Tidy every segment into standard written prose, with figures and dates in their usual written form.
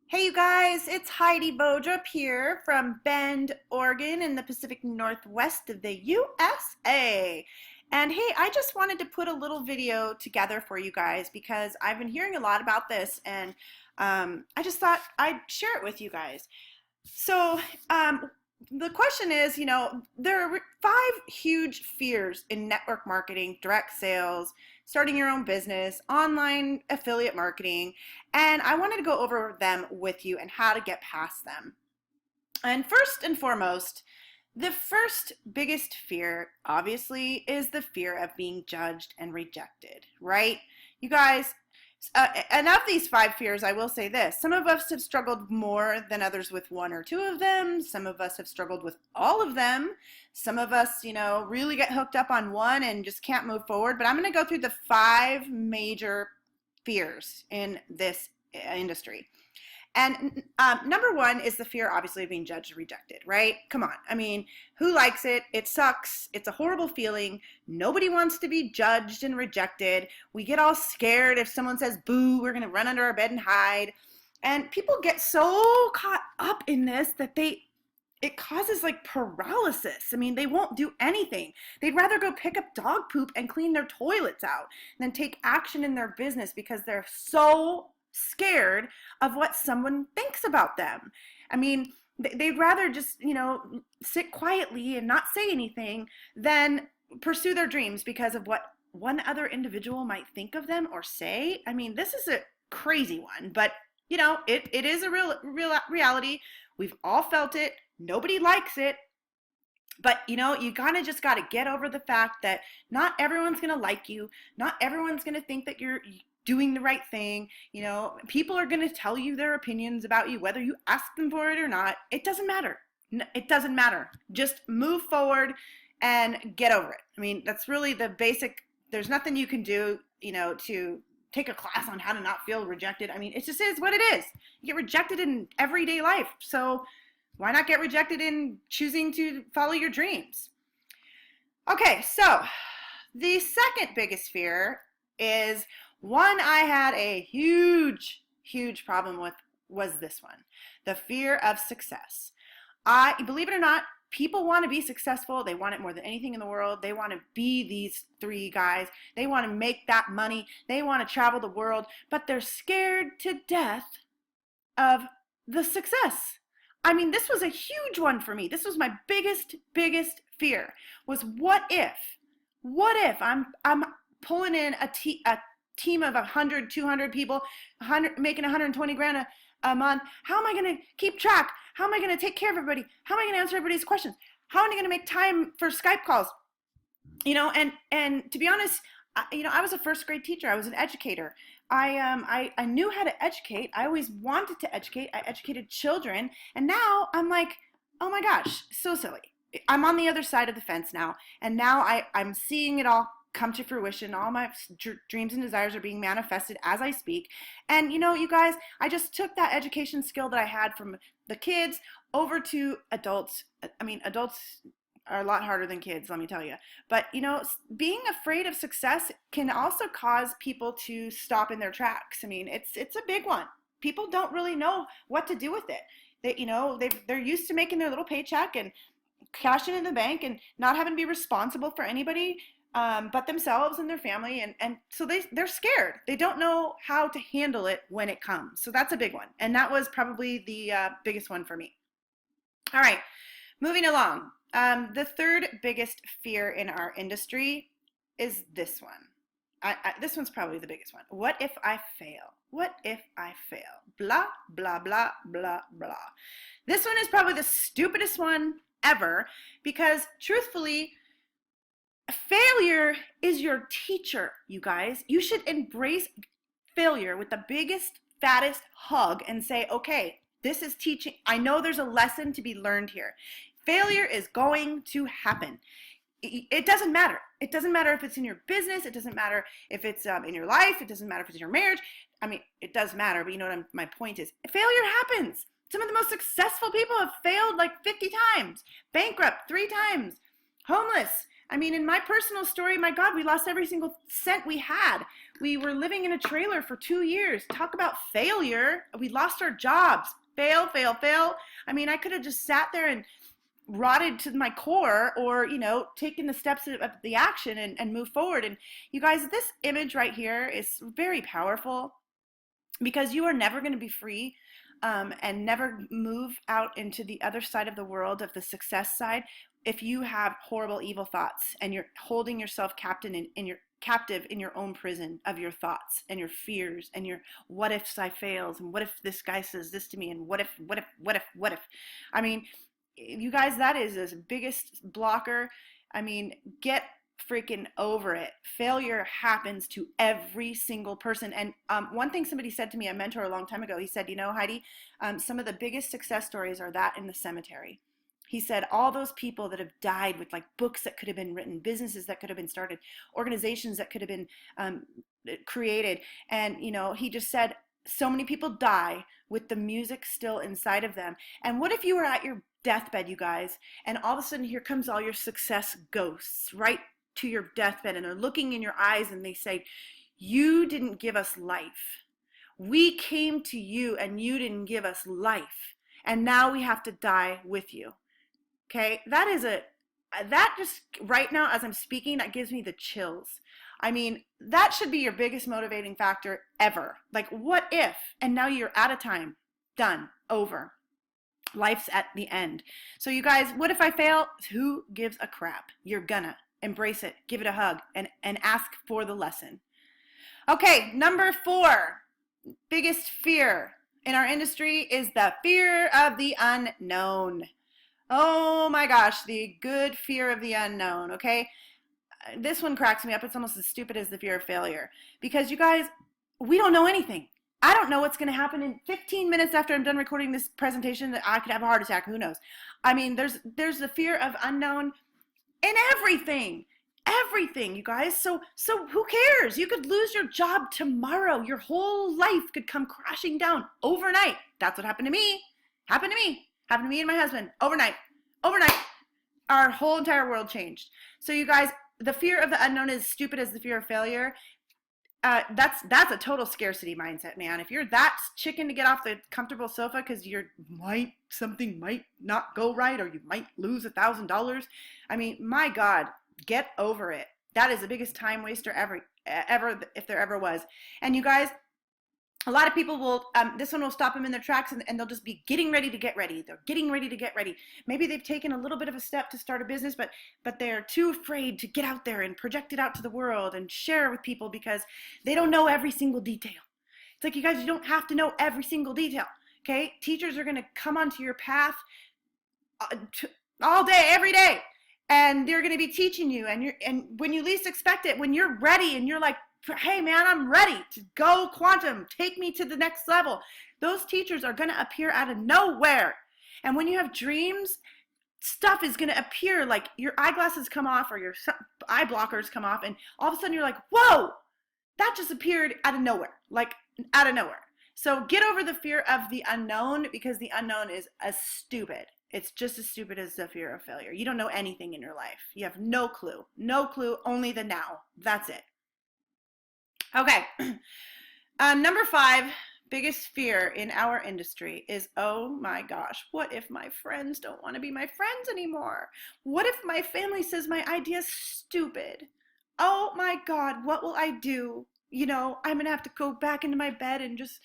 Hey you guys, it's Heidi Bodrup here from Bend, Oregon in the Pacific Northwest of the USA. And hey, I just wanted to put a little video together for you guys because I've been hearing a lot about this and I just thought I'd share it with you guys. So, the question is, there are five huge fears in network marketing, direct sales, starting your own business, online affiliate marketing, and I wanted to go over them with you and how to get past them. And first and foremost, the first biggest fear, obviously, is the fear of being judged and rejected, right? You guys, and of these five fears, I will say this. Some of us have struggled more than others with one or two of them. Some of us have struggled with all of them. Some of us, really get hooked up on one and just can't move forward. But I'm going to go through the five major fears in this industry. And number one is the fear, obviously, of being judged or rejected, right? Come on. I mean, who likes it? It sucks. It's a horrible feeling. Nobody wants to be judged and rejected. We get all scared if someone says boo, we're going to run under our bed and hide. And people get so caught up in this that it causes like paralysis. I mean, they won't do anything. They'd rather go pick up dog poop and clean their toilets out than take action in their business because they're so scared of what someone thinks about them. I mean, they'd rather just, sit quietly and not say anything than pursue their dreams because of what one other individual might think of them or say. I mean, this is a crazy one, but it is a real reality. We've all felt it. Nobody likes it. But you kind of just got to get over the fact that not everyone's going to like you. Not everyone's going to think that you're doing the right thing. People are going to tell you their opinions about you, whether you ask them for it or not. It doesn't matter. It doesn't matter. Just move forward and get over it. I mean, that's really the basic. There's nothing you can do, to take a class on how to not feel rejected. I mean, it just is what it is. You get rejected in everyday life. So why not get rejected in choosing to follow your dreams? Okay, so the second biggest fear is one I had a huge, huge problem with was this one, the fear of success. Believe it or not, people want to be successful. They want it more than anything in the world. They want to be these three guys. They want to make that money. They want to travel the world, but they're scared to death of the success. I mean, this was a huge one for me. This was my biggest fear was what if I'm pulling in a team of 100, 200 people, making 120 grand a month. How am I going to keep track? How am I going to take care of everybody? How am I going to answer everybody's questions? How am I going to make time for Skype calls? And to be honest, I was a first grade teacher. I was an educator. I knew how to educate. I always wanted to educate. I educated children. And now I'm like, oh my gosh, so silly. I'm on the other side of the fence now. And now I'm seeing it all come to fruition. All my dreams and desires are being manifested as I speak. And you guys, I just took that education skill that I had from the kids over to adults. I mean, adults are a lot harder than kids, let me tell you. But being afraid of success can also cause people to stop in their tracks. I mean, it's a big one. People don't really know what to do with it. They're used to making their little paycheck and cashing in the bank and not having to be responsible for anybody but themselves and their family, and so they're scared. They don't know how to handle it when it comes. So that's a big one, and that was probably the biggest one for me. All right, moving along. The third biggest fear in our industry is this one. This one's probably the biggest one. What if I fail? What if I fail? Blah, blah, blah, blah, blah. This one is probably the stupidest one ever because truthfully, failure is your teacher, you guys. You should embrace failure with the biggest, fattest hug and say, okay, this is teaching. I know there's a lesson to be learned here. Failure is going to happen. It doesn't matter. It doesn't matter if it's in your business. It doesn't matter if it's in your life. It doesn't matter if it's in your marriage. I mean, it does matter, but my point is, failure happens. Some of the most successful people have failed like 50 times, bankrupt 3 times, homeless, I mean, in my personal story, my God, we lost every single cent we had. We were living in a trailer for 2 years. Talk about failure. We lost our jobs. Fail, fail, fail. I mean, I could have just sat there and rotted to my core, or taken the steps of the action and move forward. And you guys, this image right here is very powerful, because you are never going to be free, and never move out into the other side of the world, of the success side, if you have horrible, evil thoughts, and you're holding yourself captive in your own prison of your thoughts and your fears and your what ifs I fails, and what if this guy says this to me, and what if. I mean, you guys, that is the biggest blocker. I mean, get freaking over it. Failure happens to every single person. And one thing somebody said to me, a mentor a long time ago, he said, Heidi, some of the biggest success stories are that in the cemetery. He said all those people that have died with like books that could have been written, businesses that could have been started, organizations that could have been created. And, he just said so many people die with the music still inside of them. And what if you were at your deathbed, you guys, and all of a sudden here comes all your success ghosts right to your deathbed, and they're looking in your eyes and they say, you didn't give us life. We came to you and you didn't give us life. And now we have to die with you. Okay, that just right now as I'm speaking, that gives me the chills. I mean, that should be your biggest motivating factor ever. Like, what if? And now you're out of time. Done. Over. Life's at the end. So you guys, what if I fail? Who gives a crap? You're gonna embrace it, give it a hug, and ask for the lesson. Okay, number 4, biggest fear in our industry is the fear of the unknown. Oh my gosh, the good fear of the unknown, okay? This one cracks me up. It's almost as stupid as the fear of failure. Because you guys, we don't know anything. I don't know what's going to happen in 15 minutes after I'm done recording this presentation. That I could have a heart attack. Who knows? I mean, there's the fear of unknown in everything. Everything, you guys. So who cares? You could lose your job tomorrow. Your whole life could come crashing down overnight. That's what happened to me. Happened to me and my husband overnight. Our whole entire world changed. So you guys, the fear of the unknown is stupid as the fear of failure. That's a total scarcity mindset, man. If you're that chicken to get off the comfortable sofa because something might not go right, or you might lose $1,000. I mean, my God, get over it. That is the biggest time waster ever, if there ever was. And you guys, a lot of people will, this one will stop them in their tracks, and they'll just be getting ready to get ready. They're getting ready to get ready. Maybe they've taken a little bit of a step to start a business, but they're too afraid to get out there and project it out to the world and share it with people because they don't know every single detail. It's like, you guys, you don't have to know every single detail, okay? Teachers are going to come onto your path all day, every day, and they're going to be teaching you, and when you least expect it, when you're ready and you're like, hey man, I'm ready to go quantum, take me to the next level, those teachers are going to appear out of nowhere. And when you have dreams, stuff is going to appear, like your eyeglasses come off or your eye blockers come off, and all of a sudden you're like, whoa, that just appeared out of nowhere, like out of nowhere. So get over the fear of the unknown, because the unknown is as stupid. It's just as stupid as the fear of failure. You don't know anything in your life. You have no clue, only the now. That's it. Okay, number 5, biggest fear in our industry is, oh my gosh, what if my friends don't want to be my friends anymore? What if my family says my idea is stupid? Oh my God, what will I do? I'm going to have to go back into my bed and just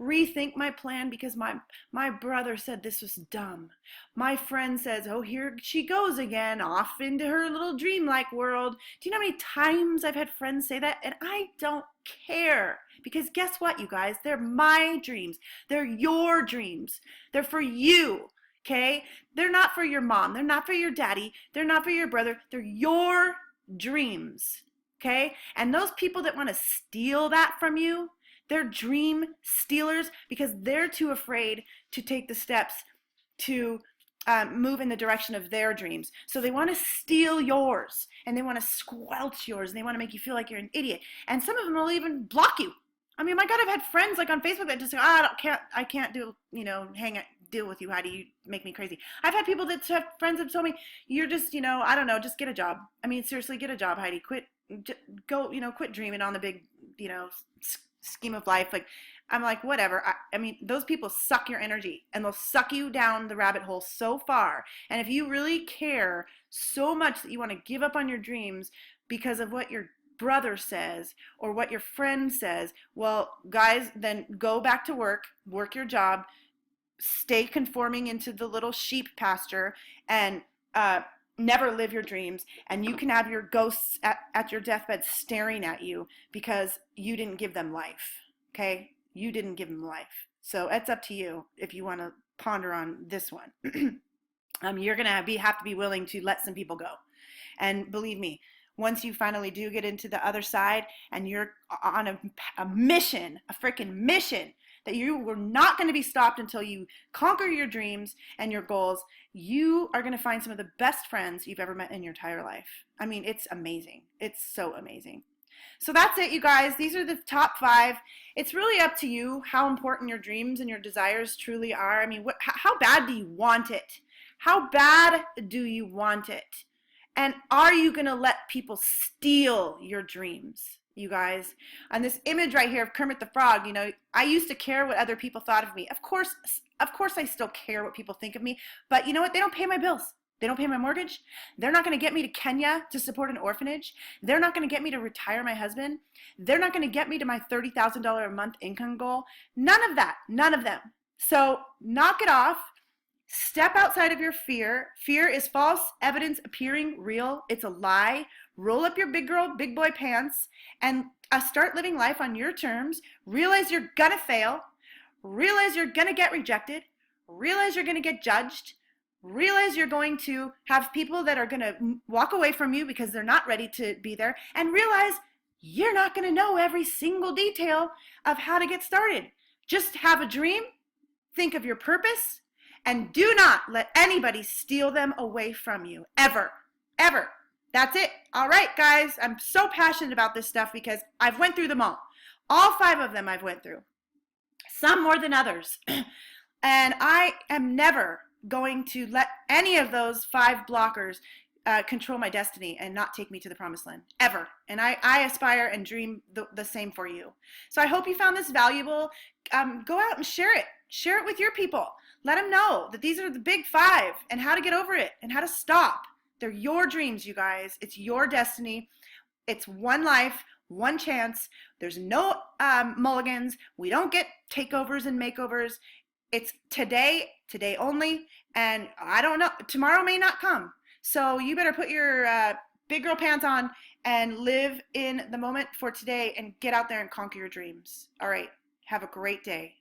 rethink my plan because my brother said this was dumb. My friend says, oh, here she goes again, off into her little dreamlike world. Do you know how many times I've had friends say that? And I don't care, because guess what, you guys? They're my dreams. They're your dreams. They're for you, okay? They're not for your mom. They're not for your daddy. They're not for your brother. They're your dreams, okay? And those people that want to steal that from you, they're dream stealers, because they're too afraid to take the steps to move in the direction of their dreams. So they want to steal yours, and they want to squelch yours, and they want to make you feel like you're an idiot. And some of them will even block you. I mean, my God, I've had friends like on Facebook that just say, I can't do, deal with you. Heidi, you make me crazy. I've had people that have friends that told me, you're just, I don't know, just get a job. I mean, seriously, get a job, Heidi. Quit, go, quit dreaming on the big, scheme of life. Like, I'm like, whatever. I mean, those people suck your energy and they'll suck you down the rabbit hole so far. And if you really care so much that you want to give up on your dreams because of what your brother says or what your friend says, well, guys, then go back to work your job, stay conforming into the little sheep pasture, and never live your dreams. And you can have your ghosts at your deathbed staring at you because you didn't give them life. Okay? You didn't give them life. So it's up to you if you want to ponder on this one. You're going to have to be willing to let some people go. And believe me, once you finally do get into the other side and you're on a mission, a freaking mission, that you were not going to be stopped until you conquer your dreams and your goals, you are going to find some of the best friends you've ever met in your entire life. I mean, it's amazing. It's so amazing. So that's it, you guys. These are the top 5. It's really up to you how important your dreams and your desires truly are. I mean, how bad do you want it? How bad do you want it? And are you going to let people steal your dreams, you guys? On this image right here of Kermit the Frog, I used to care what other people thought of me. Of course I still care what people think of me, but you know what? They don't pay my bills. They don't pay my mortgage. They're not going to get me to Kenya to support an orphanage. They're not going to get me to retire my husband. They're not going to get me to my $30,000 a month income goal. None of that. None of them. So knock it off. Step outside of your fear. Fear is false evidence appearing real. It's a lie. Roll up your big girl, big boy pants and start living life on your terms. Realize you're going to fail. Realize you're going to get rejected. Realize you're going to get judged. Realize you're going to have people that are going to walk away from you because they're not ready to be there. And realize you're not going to know every single detail of how to get started. Just have a dream. Think of your purpose. And do not let anybody steal them away from you. Ever. Ever. That's it. All right, guys. I'm so passionate about this stuff because I've went through them all. All 5 of them I've went through. Some more than others. And I am never going to let any of those 5 blockers control my destiny and not take me to the promised land. Ever. And I aspire and dream the same for you. So I hope you found this valuable. Go out and share it. Share it with your people. Let them know that these are the big 5 and how to get over it and how to stop. They're your dreams, you guys. It's your destiny. It's one life, one chance. There's no mulligans. We don't get takeovers and makeovers. It's today only, and I don't know. Tomorrow may not come. So you better put your big girl pants on and live in the moment for today and get out there and conquer your dreams. All right. Have a great day.